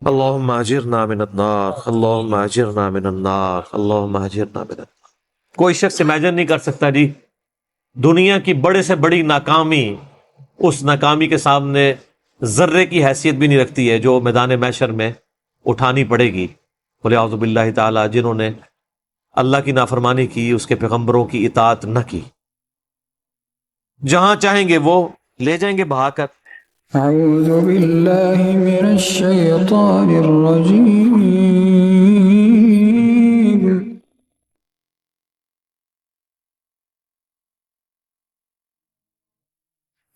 اللهم اجرنا من النار اللهم اجرنا من النار اللهم اجرنا من النار۔ کوئی شخص امیجن نہیں کر سکتا جی دنیا کی بڑے سے بڑی ناکامی اس ناکامی کے سامنے ذرے کی حیثیت بھی نہیں رکھتی ہے جو میدان محشر میں اٹھانی پڑے گی۔ وَلِعَوْذُ بِاللَّهِ تعالیٰ، جنہوں نے اللہ کی نافرمانی کی، اس کے پیغمبروں کی اطاعت نہ کی، جہاں چاہیں گے وہ لے جائیں گے بہا کر۔ اعوذ باللہ من الشیطان الرجیم۔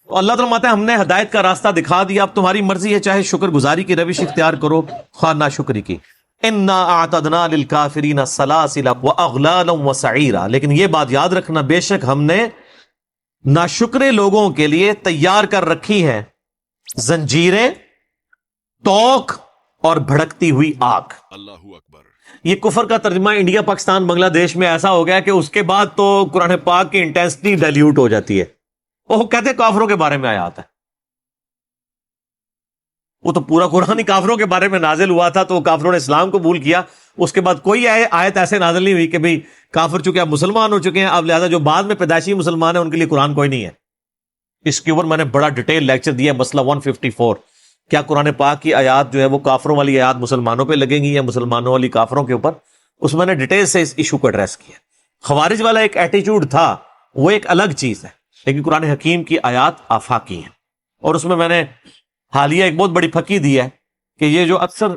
اللہ تعالیٰ ماتا ہے ہم نے ہدایت کا راستہ دکھا دیا، اب تمہاری مرضی ہے، چاہے شکر گزاری کی روش اختیار کرو خواہ ناشکری کی۔ انا اعتدنا للکافرین سلاسل واغلالا وسعیرا، لیکن یہ بات یاد رکھنا بے شک ہم نے ناشکرے لوگوں کے لیے تیار کر رکھی ہے زنجیریں، توق اور بھڑکتی ہوئی آگ۔ اللہ اکبر۔ یہ کفر کا ترجمہ انڈیا پاکستان بنگلہ دیش میں ایسا ہو گیا کہ اس کے بعد تو قرآن پاک کی انٹینسٹی ڈائلیوٹ ہو جاتی ہے۔ وہ کہتے ہیں کافروں کے بارے میں آیات ہے، وہ تو پورا قرآن ہی کافروں کے بارے میں نازل ہوا تھا، تو کافروں نے اسلام قبول کیا، اس کے بعد کوئی آیت ایسے نازل نہیں ہوئی کہ بھئی کافر چونکہ اب مسلمان ہو چکے ہیں، اب لہذا جو بعد میں پیدائشی مسلمان ہیں ان کے لیے قرآن کوئی نہیں ہے۔ اس کے اوپر میں نے بڑا ڈیٹیل لیکچر دیا، مسئلہ 154، کیا قرآن پاک کی آیات جو ہے وہ کافروں والی آیات مسلمانوں پہ لگیں گی یا مسلمانوں والی کافروں کے اوپر؟ اس میں نے ڈیٹیل سے اس ایشو کو ایڈریس کیا۔ خوارج والا ایک ایٹیچیوڈ تھا، وہ ایک الگ چیز ہے، لیکن قرآن حکیم کی آیات آفاقی ہیں۔ اور اس میں میں نے حالیہ ایک بہت بڑی پھکی دی ہے کہ یہ جو اکثر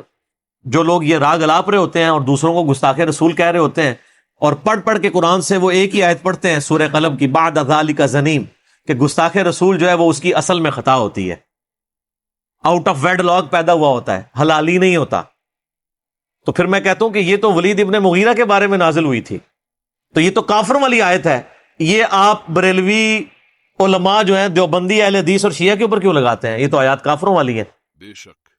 جو لوگ یہ راگ الاپ رہے ہوتے ہیں اور دوسروں کو گستاخ رسول کہہ رہے ہوتے ہیں اور پڑھ پڑھ کے قرآن سے وہ ایک ہی آیت پڑھتے ہیں سورہ قلم کی، بعد ذالک زنیم، کہ گستاخ رسول جو ہے وہ اس کی اصل میں خطا ہوتی ہے، آؤٹ آف ویڈ لاگ پیدا ہوا ہوتا ہے، حلالی نہیں ہوتا۔ تو پھر میں کہتا ہوں کہ یہ تو ولید ابن مغیرہ کے بارے میں نازل ہوئی تھی، تو یہ تو کافر والی آیت ہے، یہ آپ بریلوی علماء جو ہیں دیوبندی اہل حدیث اور شیعہ کے اوپر کیوں لگاتے ہیں؟ یہ تو آیات کافروں والی ہیں۔ بے شک۔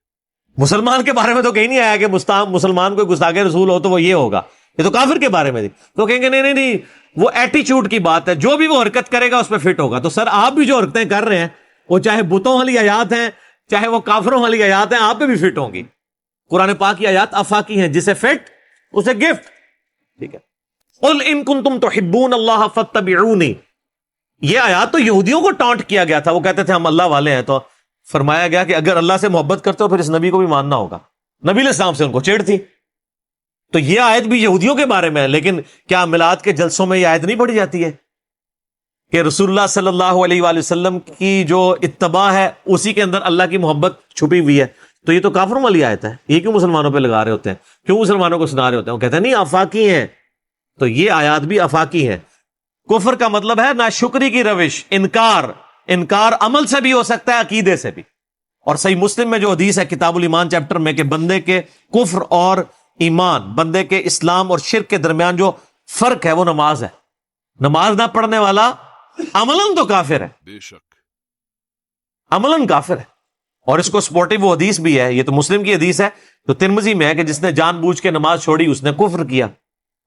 مسلمان کے بارے میں تو کہیں نہیں آیا کہ مسلمان کوئی گستاخ رسول ہو تو وہ یہ ہوگا، یہ تو کافر کے بارے میں تھی۔ تو کہیں گے نہیں نہیں، وہ ایٹیچیوڈ کی بات ہے، جو بھی وہ حرکت کرے گا اس پہ فٹ ہوگا۔ تو سر آپ بھی جو حرکتیں کر رہے ہیں وہ چاہے بتوں والی آیات ہیں چاہے وہ کافروں والی آیات ہیں، آپ پہ بھی فٹ ہوں گی۔ قرآن پاک کی آیات آفاقی ہیں، جسے فٹ اسے گفٹ، ٹھیک ہے۔ قل ان کنتم تحبون اللہ فاتبعونی، یہ آیات تو یہودیوں کو ٹانٹ کیا گیا تھا، وہ کہتے تھے ہم اللہ والے ہیں، تو فرمایا گیا کہ اگر اللہ سے محبت کرتے ہو پھر اس نبی کو بھی ماننا ہوگا۔ نبی علیہ السلام سے ان کو چڑ تھی، تو یہ آیت بھی یہودیوں کے بارے میں ہے، لیکن کیا میلاد کے جلسوں میں یہ آیت نہیں پڑھی جاتی ہے کہ رسول اللہ صلی اللہ علیہ وآلہ وسلم کی جو اتباع ہے اسی کے اندر اللہ کی محبت چھپی ہوئی ہے؟ تو یہ تو کافروں والی آیت ہے، یہ کیوں مسلمانوں پہ لگا رہے ہوتے ہیں، کیوں مسلمانوں کو سنا رہے ہوتے ہیں؟ وہ کہتے ہیں نہیں آفاقی ہیں، تو یہ آیات بھی آفاقی ہیں۔ کفر کا مطلب ہے ناشکری کی روش، انکار عمل سے بھی ہو سکتا ہے، عقیدے سے بھی۔ اور صحیح مسلم میں جو حدیث ہے کتاب الایمان چیپٹر میں کہ بندے کے کفر اور ایمان، بندے کے اسلام اور شرک کے درمیان جو فرق ہے وہ نماز ہے۔ نماز نہ پڑھنے والا عملاً تو کافر ہے، بے شک۔ عملاً کافر ہے۔ اور اس کو سپورٹیو وہ حدیث بھی ہے، یہ تو مسلم کی حدیث ہے، تو ترمذی میں ہے کہ جس نے جان بوجھ کے نماز چھوڑی اس نے کفر کیا۔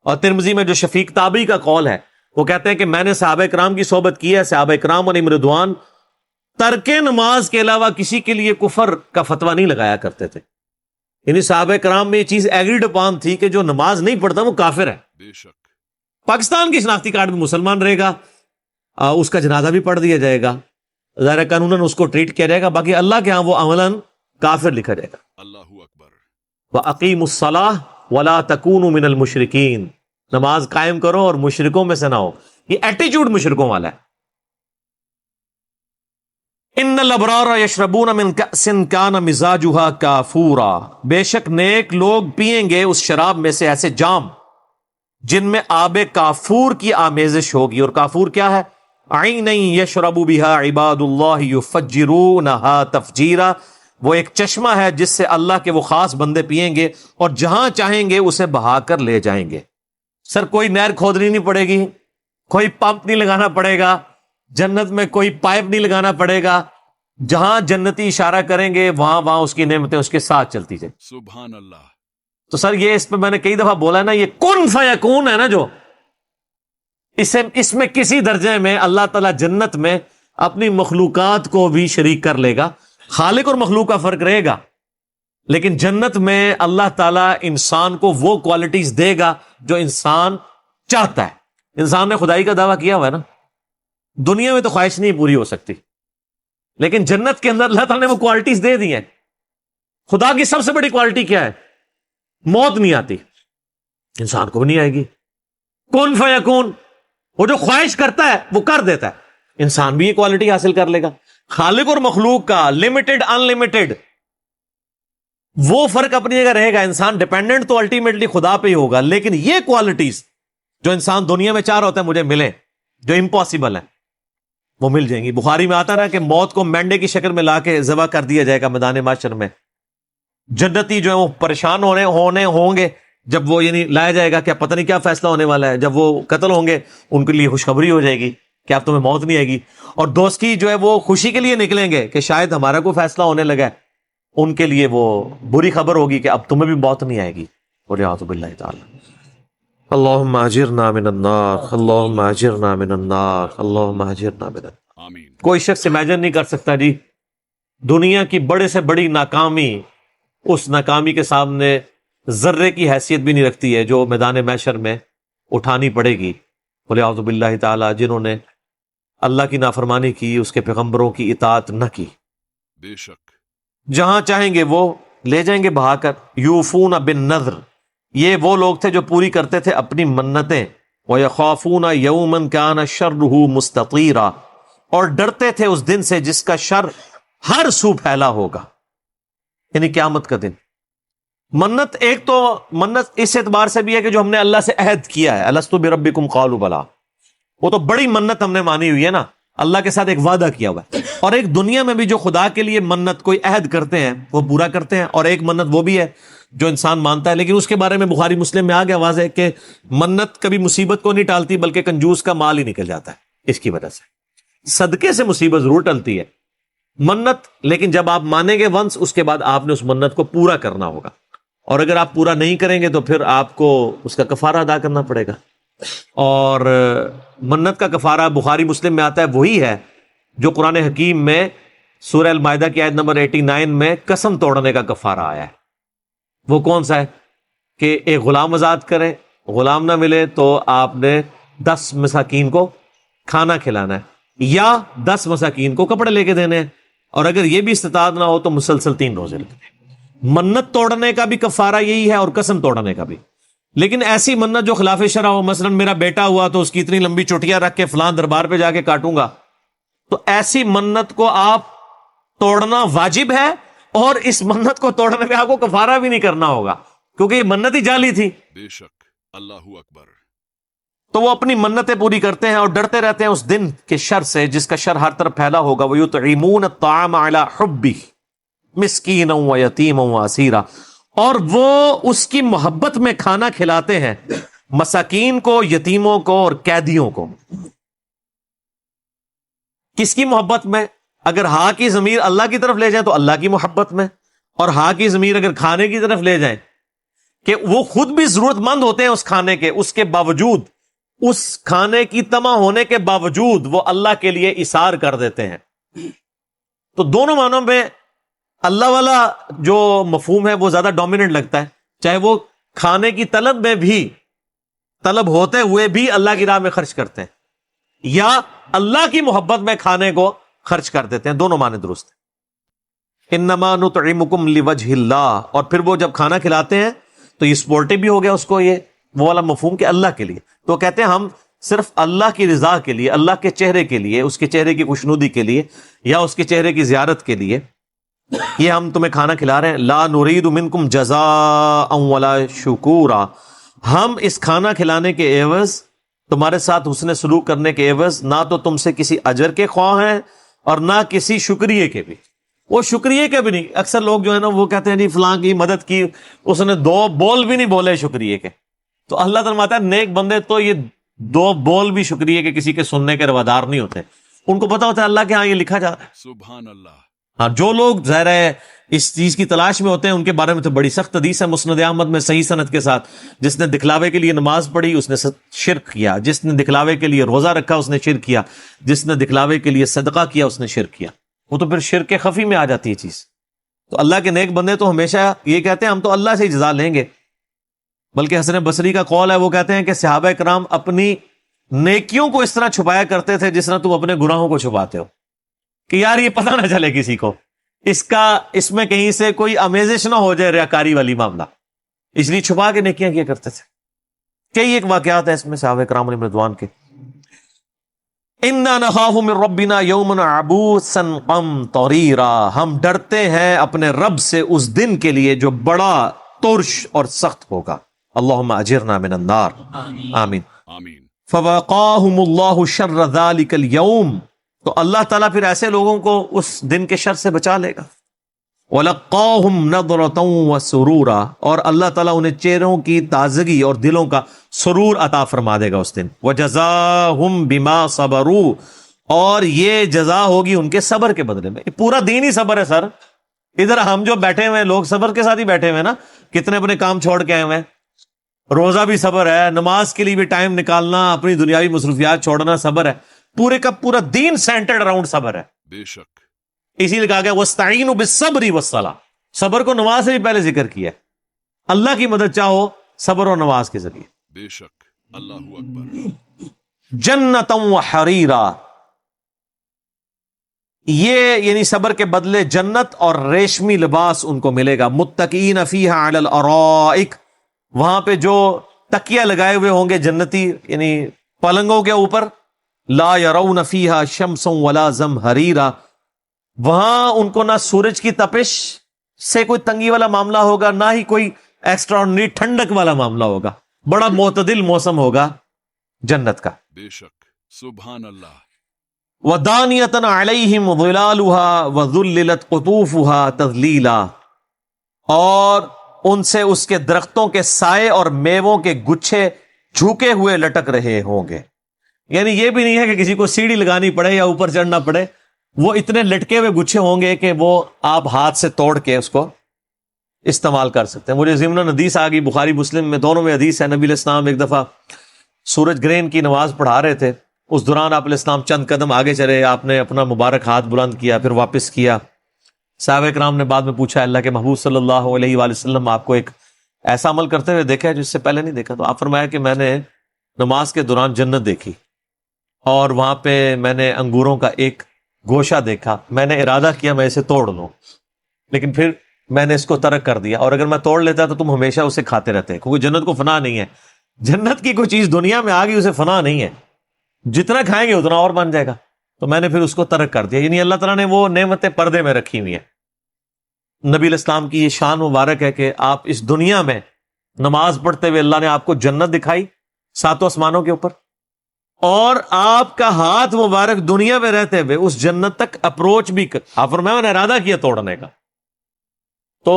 اور ترمذی میں جو شفیق تابعی کا قول ہے وہ کہتے ہیں کہ میں نے صحابہ کرام کی صحبت کی ہے، صحابہ کرام علیہم رضوان ترک نماز کے علاوہ کسی کے لیے کفر کا فتویٰ نہیں لگایا کرتے تھے، یعنی صحابہ کرام میں یہ چیز ایگریڈ اپان تھی کہ جو نماز نہیں پڑھتا وہ کافر ہے۔ بے شک۔ پاکستان کی شناختی کارڈ میں مسلمان رہے گا، اس کا جنازہ بھی پڑھ دیا جائے گا، ظاہر قانوناً اس کو ٹریٹ کیا جائے گا، باقی اللہ کے ہاں وہ عملاً کافر لکھا جائے گا۔ اللہ اکبر۔ وَأَقِيمُوا الصَّلَاةَ وَلَا تَكُونُوا مِنَ الْمُشْرِكِينَ، نماز قائم کرو اور مشرکوں میں سے نہ ہو۔ یہ ایٹیچیوڈ مشرکوں والا ہے۔ ان الابرار یشربون من کأس کان مزاجها کافورا، بے شک نیک لوگ پیئیں گے اس شراب میں سے ایسے جام جن میں آب کافور کی آمیزش ہوگی۔ اور کافور کیا ہے؟ عین یشرب بها عباد اللہ یفجرونها تفجیرا، وہ ایک چشمہ ہے جس سے اللہ کے وہ خاص بندے پیئیں گے اور جہاں چاہیں گے اسے بہا کر لے جائیں گے۔ سر کوئی نہر کھودنی نہیں پڑے گی، کوئی پمپ نہیں لگانا پڑے گا، جنت میں کوئی پائپ نہیں لگانا پڑے گا، جہاں جنتی اشارہ کریں گے وہاں اس کی نعمتیں اس کے ساتھ چلتی جائیں۔ سبحان اللہ۔ تو سر یہ اس پہ میں نے کئی دفعہ بولا ہے نا، یہ کن فیکون ہے نا، جو اس میں کسی درجے میں اللہ تعالیٰ جنت میں اپنی مخلوقات کو بھی شریک کر لے گا۔ خالق اور مخلوق کا فرق رہے گا، لیکن جنت میں اللہ تعالیٰ انسان کو وہ کوالٹیز دے گا جو انسان چاہتا ہے. انسان نے خدائی کا دعویٰ کیا ہوا ہے نا, دنیا میں تو خواہش نہیں پوری ہو سکتی, لیکن جنت کے اندر اللہ تعالیٰ نے وہ کوالٹیز دے دی ہیں. خدا کی سب سے بڑی کوالٹی کیا ہے؟ موت نہیں آتی, انسان کو بھی نہیں آئے گی. کن فیکون, وہ جو خواہش کرتا ہے وہ کر دیتا ہے. انسان بھی یہ کوالٹی حاصل کر لے گا. خالق اور مخلوق کا لمیٹڈ ان لمیٹڈ وہ فرق اپنی جگہ رہے گا. انسان ڈیپینڈنٹ تو الٹیمیٹلی خدا پہ ہی ہوگا, لیکن یہ کوالٹیز جو انسان دنیا میں چاہ رہا ہوتا ہے مجھے ملیں, جو امپاسبل ہیں وہ مل جائیں گی. بخاری میں آتا رہا کہ موت کو مینڈے کی شکل میں لا کے ذبح کر دیا جائے گا میدان محشر میں. جنتی جو ہے وہ پریشان ہونے ہوں گے جب وہ یعنی لایا جائے گا کہ پتہ نہیں کیا فیصلہ ہونے والا ہے. جب وہ قتل ہوں گے ان کے لیے خوشخبری ہو جائے گی کہ اب تمہیں موت نہیں آئے گی. اور دوستی جو ہے وہ خوشی کے لیے نکلیں گے کہ شاید ہمارا کوئی فیصلہ ہونے لگا ہے, ان کے لیے وہ بری خبر ہوگی کہ اب تمہیں بھی موت نہیں آئے گی. وَلِعَوْذُ بِاللَّهِ تعالی. اللہم اجرنا من النار, اللہم اجرنا من النار, اللہم اجرنا من النار. آمین. کوئی شخص امیجن نہیں کر سکتا جی دنیا کی بڑے سے بڑی ناکامی اس ناکامی کے سامنے ذرے کی حیثیت بھی نہیں رکھتی ہے جو میدان محشر میں اٹھانی پڑے گی. وَلِعَوْذُ بِاللَّهِ تعالی, جنہوں نے اللہ کی نافرمانی کی, اس کے پیغمبروں کی اطاعت نہ کی, بے شک جہاں چاہیں گے وہ لے جائیں گے بہا کر. یوفون بالنذر, یہ وہ لوگ تھے جو پوری کرتے تھے اپنی منتیں. وَيَخَافُونَ يَوْمًا كَانَ شَرُّهُ مُسْتَطِيرًا, اور ڈرتے تھے اس دن سے جس کا شر ہر سو پھیلا ہوگا, یعنی قیامت کا دن. منت ایک تو منت اس اعتبار سے بھی ہے کہ جو ہم نے اللہ سے عہد کیا ہے, الستو بربکم قالوا بلا, وہ تو بڑی منت ہم نے مانی ہوئی ہے نا, اللہ کے ساتھ ایک وعدہ کیا ہوا ہے. اور ایک دنیا میں بھی جو خدا کے لیے منت کوئی عہد کرتے ہیں وہ پورا کرتے ہیں, اور ایک منت وہ بھی ہے جو انسان مانتا ہے, لیکن اس کے بارے میں بخاری مسلم میں آ گیا واضح کہ منت کبھی مصیبت کو نہیں ٹالتی بلکہ کنجوس کا مال ہی نکل جاتا ہے. اس کی وجہ سے صدقے سے مصیبت ضرور ٹلتی ہے منت, لیکن جب آپ مانیں گے ونس, اس کے بعد آپ نے اس منت کو پورا کرنا ہوگا, اور اگر آپ پورا نہیں کریں گے تو پھر آپ کو اس کا کفارہ ادا کرنا پڑے گا. اور منت کا کفارہ بخاری مسلم میں آتا ہے وہی ہے جو قرآن حکیم میں سورہ المائدہ کی آیت نمبر 89 میں قسم توڑنے کا کفارہ آیا ہے. وہ کون سا ہے کہ ایک غلام آزاد کریں, غلام نہ ملے تو آپ نے 10 مساکین کو کھانا کھلانا ہے, یا 10 مساکین کو کپڑے لے کے دینے ہیں, اور اگر یہ بھی استطاعت نہ ہو تو مسلسل 3 روزے رکھنے. منت توڑنے کا بھی کفارہ یہی ہے اور قسم توڑنے کا بھی. لیکن ایسی منت جو خلاف شرع ہو, مثلا میرا بیٹا ہوا تو اس کی اتنی لمبی چوٹیاں رکھ کے فلاں دربار پہ جا کے کاٹوں گا, تو ایسی منت کو آپ توڑنا واجب ہے, اور اس منت کو توڑنے پہ آپ کو کفارہ بھی نہیں کرنا ہوگا کیونکہ یہ منت ہی جعلی تھی. بے شک. اللہ اکبر. تو وہ اپنی منتیں پوری کرتے ہیں اور ڈرتے رہتے ہیں اس دن کے شر سے جس کا شر ہر طرف پھیلا ہوگا. وَيُطْعِمُونَ الطَّعَامَ عَلَى حُبِّهِ مِسْكِينًا وَيَتِيمًا وَأَسِيرًا, اور وہ اس کی محبت میں کھانا کھلاتے ہیں مساکین کو, یتیموں کو اور قیدیوں کو. کس کی محبت میں؟ اگر ہاں کی ضمیر اللہ کی طرف لے جائیں تو اللہ کی محبت میں, اور ہاں کی ضمیر اگر کھانے کی طرف لے جائیں کہ وہ خود بھی ضرورت مند ہوتے ہیں اس کھانے کے, اس کے باوجود, اس کھانے کی طمع ہونے کے باوجود وہ اللہ کے لیے ایثار کر دیتے ہیں. تو دونوں معنوں میں اللہ والا جو مفہوم ہے وہ زیادہ ڈومیننٹ لگتا ہے, چاہے وہ کھانے کی طلب میں بھی, طلب ہوتے ہوئے بھی اللہ کی راہ میں خرچ کرتے ہیں, یا اللہ کی محبت میں کھانے کو خرچ کر دیتے ہیں. دونوں معنی درست ہیں. انما نطعمکم لوجہ اللہ, اور پھر وہ جب کھانا کھلاتے ہیں تو یہ سپورٹو بھی ہو گیا اس کو, یہ وہ والا مفہوم کہ اللہ کے لیے. تو کہتے ہیں ہم صرف اللہ کی رضا کے لیے, اللہ کے چہرے کے لیے, اس کے چہرے کی خوشنودی کے لیے, یا اس کے چہرے کی زیارت کے لیے یہ ہم تمہیں کھانا کھلا رہے ہیں. لا نرید منکم جزاء ولا شکورا, ہم اس کھانا کھلانے کے عوض, تمہارے ساتھ حسن سلوک کرنے کے عوض نہ تو تم سے کسی اجر کے خواہ ہیں اور نہ کسی شکریہ کے بھی. وہ شکریہ کے بھی نہیں. اکثر لوگ جو ہے نا وہ کہتے ہیں جی فلاں کی مدد کی, اس نے 2 بول بھی نہیں بولے شکریہ کے. تو اللہ تعالیٰ فرماتا ہے نیک بندے تو یہ 2 بول بھی شکریہ کے کسی کے سننے کے روادار نہیں ہوتے, ان کو پتا ہوتا ہے اللہ کے ہاں یہ لکھا جا رہا ہے. سبحان اللہ. ہاں, جو لوگ ظاہر ہے اس چیز کی تلاش میں ہوتے ہیں ان کے بارے میں تو بڑی سخت حدیث ہے مسند احمد میں صحیح سند کے ساتھ. جس نے دکھلاوے کے لیے نماز پڑھی اس نے شرک کیا, جس نے دکھلاوے کے لیے روزہ رکھا اس نے شرک کیا, جس نے دکھلاوے کے لیے صدقہ کیا اس نے شرک کیا. وہ تو پھر شرک خفی میں آ جاتی ہے چیز. تو اللہ کے نیک بندے تو ہمیشہ یہ کہتے ہیں ہم تو اللہ سے ہی جزا لیں گے. بلکہ حسن بصری کا قول ہے، وہ کہتے ہیں کہ صحابہ کرام اپنی نیکیوں کو اس طرح چھپایا کرتے تھے جس طرح تم اپنے گناہوں کو چھپاتے ہو، کہ یار یہ پتہ نہ چلے کسی کو، اس میں کہیں سے کوئی آمیزش نہ ہو جائے ریاکاری والی معاملہ، اس لیے چھپا کے نیکیاں کیا کرتے تھے. کئی ایک واقعات ہیں اس میں صحابہ کرام علیہم رضوان کے. اِنَّا نَخَافُ مِن رَبِّنَا يَوْمًا عَبُوسًا قَمْطَرِيرًا، ہم ڈرتے ہیں اپنے رب سے اس دن کے لیے جو بڑا ترش اور سخت ہوگا. اللہم اجرنا من النار، آمین. آمین. فوقاہم اللہ شر ذلک اليوم، تو اللہ تعالیٰ پھر ایسے لوگوں کو اس دن کے شر سے بچا لے گا. وَلَقَّاهُمْ نَضْرَةً وَسُرُورًا، اور اللہ تعالیٰ انہیں چہروں کی تازگی اور دلوں کا سرور عطا فرما دے گا اس دن. وَجَزَاهُمْ بِمَا صَبَرُوا، اور یہ جزا ہوگی ان کے صبر کے بدلے میں. پورا دین ہی صبر ہے سر. ادھر ہم جو بیٹھے ہوئے ہیں لوگ صبر کے ساتھ ہی بیٹھے ہوئے ہیں نا، کتنے اپنے کام چھوڑ کے آئے ہوئے ہیں. روزہ بھی صبر ہے، نماز کے لیے بھی ٹائم نکالنا، اپنی دنیاوی مصروفیات چھوڑنا صبر ہے. پورے کا پورا دین سینٹرڈ اراؤنڈ صبر ہے. بے شک. اسی لیے کہا گیا وَاسْتَعِينُوا بِالصَّبْرِ وَالصَّلَاةِ، صبر کو نماز سے بھی پہلے ذکر کیا ہے. اللہ کی مدد چاہو صبر اور نماز کے ذریعے. بے شک. اللہ اکبر. جنتاً وحریرا، یہ یعنی صبر کے بدلے جنت اور ریشمی لباس ان کو ملے گا. متکئین فیہا علی الارائک، وہاں پہ جو تکیہ لگائے ہوئے ہوں گے جنتی یعنی پلنگوں کے اوپر. لا یرون فیہا شمسا ولا زمہریرا، وہاں ان کو نہ سورج کی تپش سے کوئی تنگی والا معاملہ ہوگا، نہ ہی کوئی ایکسٹراڈنری ٹھنڈک والا معاملہ ہوگا. بڑا معتدل موسم ہوگا جنت کا. بے شک. سبحان اللہ. وَدَانِيَةً عَلَيْهِمْ ظِلَالُهَا وَذُلِّلَتْ قُطُوفُهَا تَذْلِيلًا، اور ان سے اس کے درختوں کے سائے اور میووں کے گچھے جھکے ہوئے لٹک رہے ہوں گے. یعنی یہ بھی نہیں ہے کہ کسی کو سیڑھی لگانی پڑے یا اوپر چڑھنا پڑے، وہ اتنے لٹکے ہوئے گچھے ہوں گے کہ وہ آپ ہاتھ سے توڑ کے اس کو استعمال کر سکتے ہیں. مجھے ضمن حدیث آ گئی، بخاری مسلم میں دونوں میں حدیث ہے. نبی علیہ السلام ایک دفعہ سورج گرہن کی نماز پڑھا رہے تھے، اس دوران آپ علیہ السلام چند قدم آگے چلے، آپ نے اپنا مبارک ہاتھ بلند کیا، پھر واپس کیا. صحابہ کرام نے بعد میں پوچھا اللہ کے محبوب صلی اللہ علیہ وآلہ وسلم آپ کو ایک ایسا عمل کرتے ہوئے دیکھا ہے جس سے پہلے نہیں دیکھا. تو آپ فرمایا کہ میں نے نماز کے دوران جنت دیکھی، اور وہاں پہ میں نے انگوروں کا ایک گوشہ دیکھا. میں نے ارادہ کیا میں اسے توڑ لوں، لیکن پھر میں نے اس کو ترک کر دیا، اور اگر میں توڑ لیتا تو تم ہمیشہ اسے کھاتے رہتے، کیونکہ جنت کو فنا نہیں ہے. جنت کی کوئی چیز دنیا میں آ گئی اسے فنا نہیں ہے، جتنا کھائیں گے اتنا اور بن جائے گا. تو میں نے پھر اس کو ترک کر دیا. یعنی اللہ تعالیٰ نے وہ نعمتیں پردے میں رکھی ہوئی ہیں. نبی علیہ السلام کی یہ شان مبارک ہے کہ آپ اس دنیا میں نماز پڑھتے ہوئے اللہ نے آپ کو جنت دکھائی 7 آسمانوں کے اوپر، اور آپ کا ہاتھ مبارک دنیا میں رہتے ہوئے اس جنت تک اپروچ بھی آپ فرمایا میں نے ارادہ کیا توڑنے کا. تو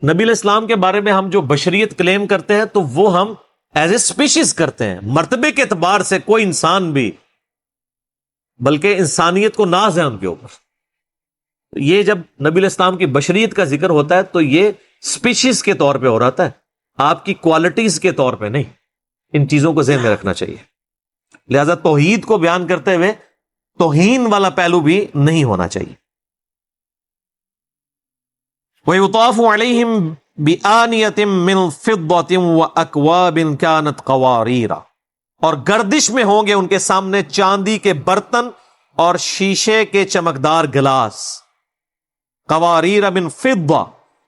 نبی علیہ السلام کے بارے میں ہم جو بشریت کلیم کرتے ہیں تو وہ ہم ایز اے سپیشیز کرتے ہیں. مرتبے کے اعتبار سے کوئی انسان بھی، بلکہ انسانیت کو ناز ہے ان کے اوپر. یہ جب نبی علیہ السلام کی بشریت کا ذکر ہوتا ہے تو یہ سپیشیز کے طور پہ ہو رہا ہے، آپ کی کوالٹیز کے طور پہ نہیں. ان چیزوں کو ذہن میں رکھنا چاہیے. لہذا توحید کو بیان کرتے ہوئے توہین والا پہلو بھی نہیں ہونا چاہیے. وَيُطَافُ عَلَيْهِمْ بِآنِيَةٍ مِّن فِضَّةٍ وَأَكْوَابٍ كَانَتْ قَوَارِيرًا، اور گردش میں ہوں گے ان کے سامنے چاندی کے برتن اور شیشے کے چمکدار گلاس. قواریر من فضہ،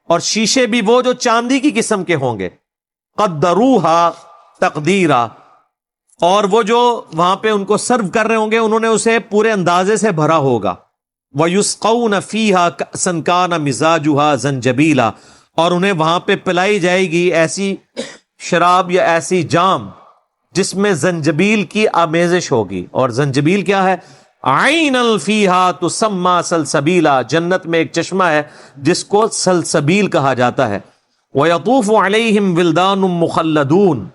اور شیشے بھی وہ جو چاندی کی قسم کے ہوں گے. قدروہا تقدیرا، اور وہ جو وہاں پہ ان کو سرو کر رہے ہوں گے انہوں نے اسے پورے اندازے سے بھرا ہوگا. وَيُسْقَوْنَ فِيهَا كَأْسًا كَانَ مِزَاجُهَا زَنْجَبِيلًا، اور انہیں وہاں پہ پلائی جائے گی ایسی شراب یا ایسی جام جس میں زنجبیل کی آمیزش ہوگی. اور زنجبیل کیا ہے؟ عَيْنًا فِيهَا تُسَمَّى سَلْسَبِيلًا، جنت میں ایک چشمہ ہے جس کو سلسبیل کہا جاتا ہے. وَيَطُوفُ عَلَيْهِمْ وِلْدَانٌ مُخَلَّدُونَ،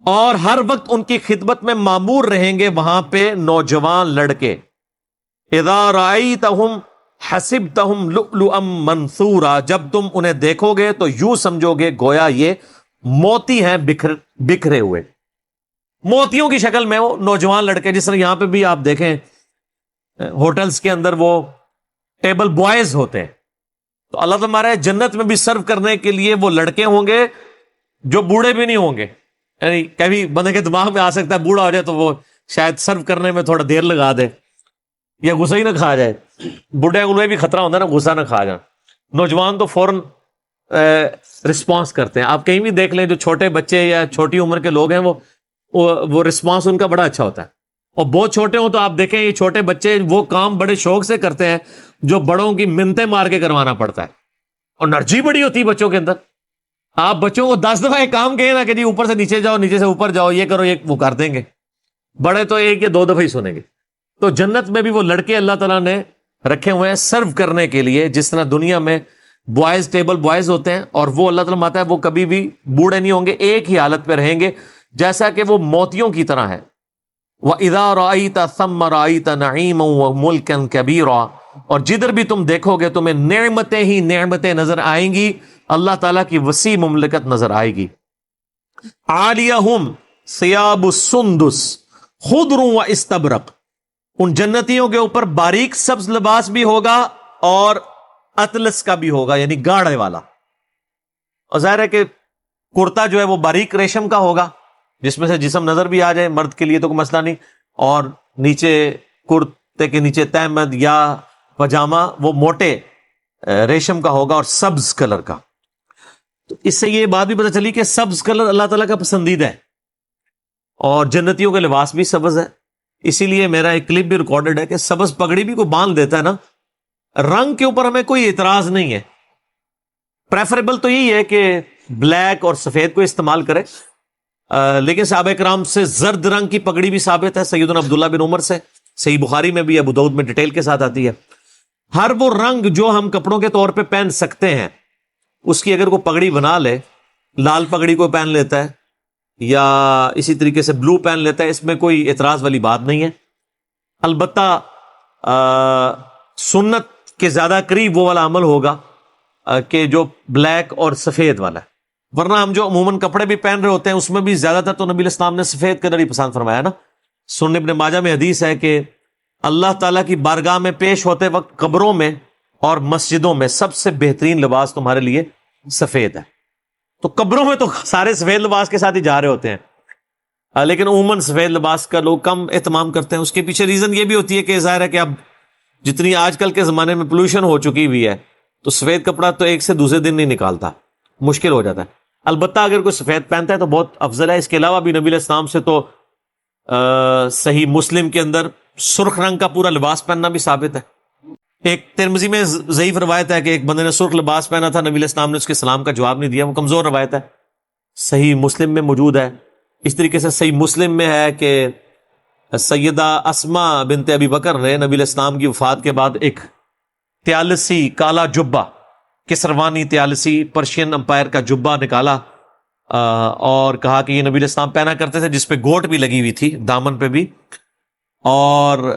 اور ہر وقت ان کی خدمت میں معمور رہیں گے وہاں پہ نوجوان لڑکے. اِذَا رَأَيْتَهُمْ حَسِبْتَهُمْ لُؤْلُؤًا مَنْثُورًا، جب تم انہیں دیکھو گے تو یوں سمجھو گے گویا یہ موتی ہیں بکھرے ہوئے. موتیوں کی شکل میں وہ نوجوان لڑکے، جس طرح یہاں پہ بھی آپ دیکھیں ہوٹلز کے اندر وہ ٹیبل بوائز ہوتے ہیں، تو اللہ تعالیٰ جنت میں بھی سرو کرنے کے لیے وہ لڑکے ہوں گے جو بوڑھے بھی نہیں ہوں گے. یعنی کبھی بندے کے دماغ میں آ سکتا ہے بوڑھا ہو جائے تو وہ شاید سرو کرنے میں تھوڑا دیر لگا دے یا غصہ ہی نہ کھا جائے. بوڑھے ان میں بھی خطرہ ہوتا ہے نا غصہ نہ کھا جائے. نوجوان تو فوراً رسپانس کرتے ہیں. آپ کہیں بھی دیکھ لیں جو چھوٹے بچے یا چھوٹی عمر کے لوگ ہیں وہ رسپانس ان کا بڑا اچھا ہوتا ہے. اور بہت چھوٹے ہوں تو آپ دیکھیں یہ چھوٹے بچے وہ کام بڑے شوق سے کرتے ہیں جو بڑوں کی منتیں مار کے کروانا پڑتا ہے. اور انرجی بڑی ہوتی ہے بچوں کے اندر. آپ بچوں کو 10 دفعہ ایک کام کہیں نا کہ جی اوپر سے نیچے جاؤ نیچے سے اوپر جاؤ یہ کرو یہ وہ کر دیں گے. بڑے تو 1 یا 2 دفعہ ہی سنیں گے. تو جنت میں بھی وہ لڑکے اللہ تعالیٰ نے رکھے ہوئے ہیں سرو کرنے کے لیے. جس طرح دنیا میں بوائز ٹیبل بوائز ہوتے ہیں اور وہ اللہ تعالیٰ ماتا ہے وہ کبھی بھی بوڑھے نہیں ہوں گے, ایک ہی حالت پہ رہیں گے جیسا کہ وہ موتیوں کی طرح ہے. وَإِذَا رَأَيْتَ ثَمَّ رَأَيْتَ نَعِيمًا وَمُلْكًا كَبِيرًا, اور جدھر بھی تم دیکھو گے تمہیں نعمتیں ہی نعمتیں نظر آئیں گی, اللہ تعالیٰ کی وسیع مملکت نظر آئے گی. عَالِيَهُمْ ثِيَابُ السُّنْدُسِ خُضْرٌ وَإِسْتَبْرَقٌ, ان جنتیوں کے اوپر باریک سبز لباس بھی ہوگا اور اطلس کا بھی ہوگا یعنی گاڑھے والا. اور ظاہر ہے کہ کرتا جو ہے وہ باریک ریشم کا ہوگا جس میں سے جسم نظر بھی آ جائے, مرد کے لیے تو کوئی مسئلہ نہیں. اور نیچے کرتے کے نیچے تہمد یا پجامہ وہ موٹے ریشم کا ہوگا اور سبز کلر کا. تو اس سے یہ بات بھی پتہ چلی کہ سبز کلر اللہ تعالیٰ کا پسندیدہ ہے اور جنتیوں کے لباس بھی سبز ہے. اسی لیے میرا ایک کلپ بھی ریکارڈڈ ہے کہ سبز پگڑی بھی کوئی باندھ دیتا ہے نا, رنگ کے اوپر ہمیں کوئی اعتراض نہیں ہے. پریفریبل تو یہی ہے کہ بلیک اور سفید کو استعمال کرے, لیکن صحابہ کرام سے زرد رنگ کی پگڑی بھی ثابت ہے سیدنا عبداللہ بن عمر سے, صحیح بخاری میں بھی ابو داؤد میں ڈیٹیل کے ساتھ آتی ہے. ہر وہ رنگ جو ہم کپڑوں کے طور پہ پہن سکتے ہیں اس کی اگر کوئی پگڑی بنا لے, لال پگڑی کو پہن لیتا ہے یا اسی طریقے سے بلو پہن لیتا ہے, اس میں کوئی اعتراض والی بات نہیں ہے. البتہ سنت کے زیادہ قریب وہ والا عمل ہوگا کہ جو بلیک اور سفید والا ہے, ورنہ ہم جو عموماً کپڑے بھی پہن رہے ہوتے ہیں اس میں بھی زیادہ تر تو نبی علیہ السلام نے سفید کلر ہی پسند فرمایا نا. سنن ابن ماجہ میں حدیث ہے کہ اللہ تعالیٰ کی بارگاہ میں پیش ہوتے وقت قبروں میں اور مسجدوں میں سب سے بہترین لباس تمہارے لیے سفید ہے. تو قبروں میں تو سارے سفید لباس کے ساتھ ہی جا رہے ہوتے ہیں, لیکن عموماً سفید لباس کا لوگ کم اہتمام کرتے ہیں. اس کے پیچھے ریزن یہ بھی ہوتی ہے کہ ظاہر ہے کہ اب جتنی آج کل کے زمانے میں پولوشن ہو چکی ہوئی ہے تو سفید کپڑا تو ایک سے دوسرے دن نہیں نکالتا, مشکل ہو جاتا ہے. البتہ اگر کوئی سفید پہنتا ہے تو بہت افضل ہے. اس کے علاوہ بھی نبی علیہ السلام سے تو صحیح مسلم کے اندر سرخ رنگ کا پورا لباس پہننا بھی ثابت ہے. ایک ترمذی میں ضعیف روایت ہے کہ ایک بندے نے سرخ لباس پہنا تھا, نبی علیہ السلام نے اس کے سلام کا جواب نہیں دیا, وہ کمزور روایت ہے. صحیح مسلم میں موجود ہے. اس طریقے سے صحیح مسلم میں ہے کہ سیدہ اسماء بنت ابی بکر نے نبی علیہ السلام کی وفات کے بعد ایک تیالسی کالا جبہ, کسروانی تیالسی پرشین امپائر کا جبہ نکالا اور کہا کہ یہ نبی علیہ السلام پہنا کرتے تھے, جس پہ گوٹ بھی لگی ہوئی تھی دامن پہ بھی, اور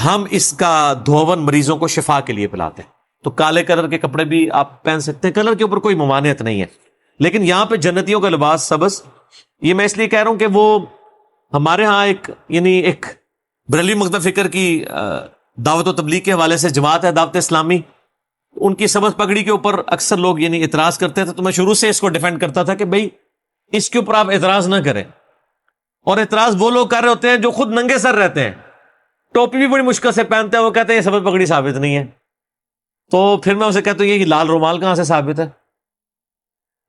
ہم اس کا دھون مریضوں کو شفا کے لیے پلاتے ہیں. تو کالے کلر کے کپڑے بھی آپ پہن سکتے ہیں, کلر کے اوپر کوئی ممانعت نہیں ہے. لیکن یہاں پہ جنتیوں کا لباس سبز, یہ میں اس لیے کہہ رہا ہوں کہ وہ ہمارے ہاں ایک یعنی بریلوی مکتب فکر کی دعوت و تبلیغ کے حوالے سے جماعت ہے دعوت اسلامی, ان کی سبز پگڑی کے اوپر اکثر لوگ یعنی اعتراض کرتے تھے. تو میں شروع سے اس کو ڈیفینڈ کرتا تھا کہ بھائی اس کے اوپر آپ اعتراض نہ کریں. اور اعتراض وہ لوگ کر رہے ہوتے ہیں جو خود ننگے سر رہتے ہیں, ٹوپی بھی بڑی مشکل سے پہنتے ہیں, وہ کہتے ہیں یہ سبز پگڑی ثابت نہیں ہے. تو پھر میں اسے کہتا ہوں یہ لال رومال کہاں سے ثابت ہے؟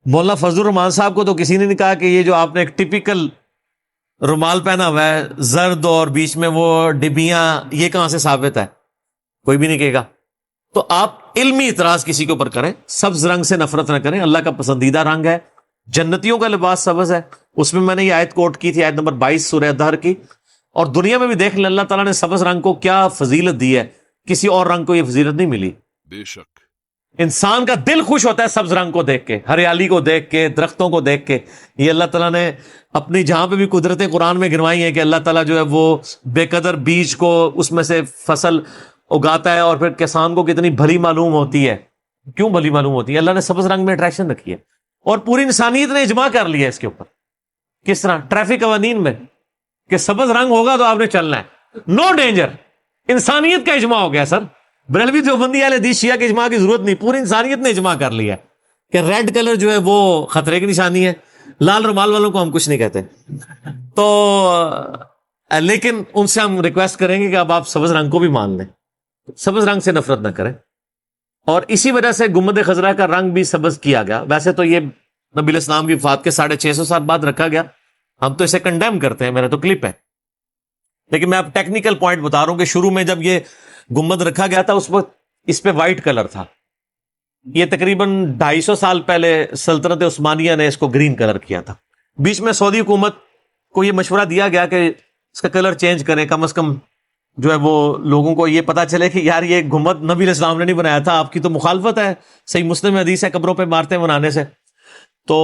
مولانا فضل الرحمان صاحب کو تو کسی نے نہیں کہا کہ یہ جو آپ نے ایک ٹپیکل رومال پہنا ہوا ہے زرد اور بیچ میں وہ ڈبیاں, یہ کہاں سے ثابت ہے؟ کوئی بھی نہیں کہے گا. تو آپ علمی اعتراض کسی کے اوپر کریں, سبز رنگ سے نفرت نہ کریں. اللہ کا پسندیدہ رنگ ہے, جنتیوں کا لباس سبز ہے. اس میں نے یہ آیت کوٹ کی تھی, آیت نمبر 22 سورہ دہر کی. اور دنیا میں بھی دیکھ لیں اللہ تعالیٰ نے سبز رنگ کو کیا فضیلت دی ہے, کسی اور رنگ کو یہ فضیلت نہیں ملی. بے شک انسان کا دل خوش ہوتا ہے سبز رنگ کو دیکھ کے, ہریالی کو دیکھ کے, درختوں کو دیکھ کے. یہ اللہ تعالیٰ نے اپنی جہاں پہ بھی قدرتیں قرآن میں گنوائی ہیں کہ اللہ تعالیٰ جو ہے وہ بے قدر بیج کو اس میں سے فصل اگاتا ہے اور پھر کسان کو کتنی بھلی معلوم ہوتی ہے. کیوں بھلی معلوم ہوتی ہے؟ اللہ نے سبز رنگ میں اٹریکشن رکھی ہے اور پوری انسانیت نے اجماع کر لیا ہے اس کے اوپر. کس طرح؟ ٹریفک قوانین میں کہ سبز رنگ ہوگا تو آپ نے چلنا ہے, نو ڈینجر. انسانیت کا اجماع ہو گیا سر. بریلوی دیوبندی اہل حدیث شیعہ کے اجماع کی ضرورت نہیں، پوری انسانیت نے اجماع کر لیا کہ ریڈ کلر جو ہے وہ خطرے کی نشانی ہے، لال رومال والوں کو ہم کچھ نہیں کہتے. تو لیکن ان سے ہم ریکویسٹ کریں گے کہ اب آپ سبز رنگ کو بھی مان لیں، سبز رنگ سے نفرت نہ کریں. اور اسی وجہ سے گنبد خضرا کا رنگ بھی سبز کیا گیا. ویسے تو یہ نبی علیہ السلام کی وفات کے 650 سال بعد رکھا گیا، ہم تو اسے کنڈیم کرتے ہیں، میرا تو کلپ ہے. لیکن میں اب ٹیکنیکل پوائنٹ بتا رہا ہوں کہ شروع میں جب یہ گنبد رکھا گیا تھا اس وقت اس پہ وائٹ کلر تھا. یہ تقریباً 250 سال پہلے سلطنت عثمانیہ نے اس کو گرین کلر کیا تھا. بیچ میں سعودی حکومت کو یہ مشورہ دیا گیا کہ اس کا کلر چینج کریں، کم از کم جو ہے وہ لوگوں کو یہ پتا چلے کہ یار یہ گنبد نبی علیہ السلام نے نہیں بنایا تھا، آپ کی تو مخالفت ہے، صحیح مسلم میں حدیث ہے قبروں پہ مارتے بنانے سے. تو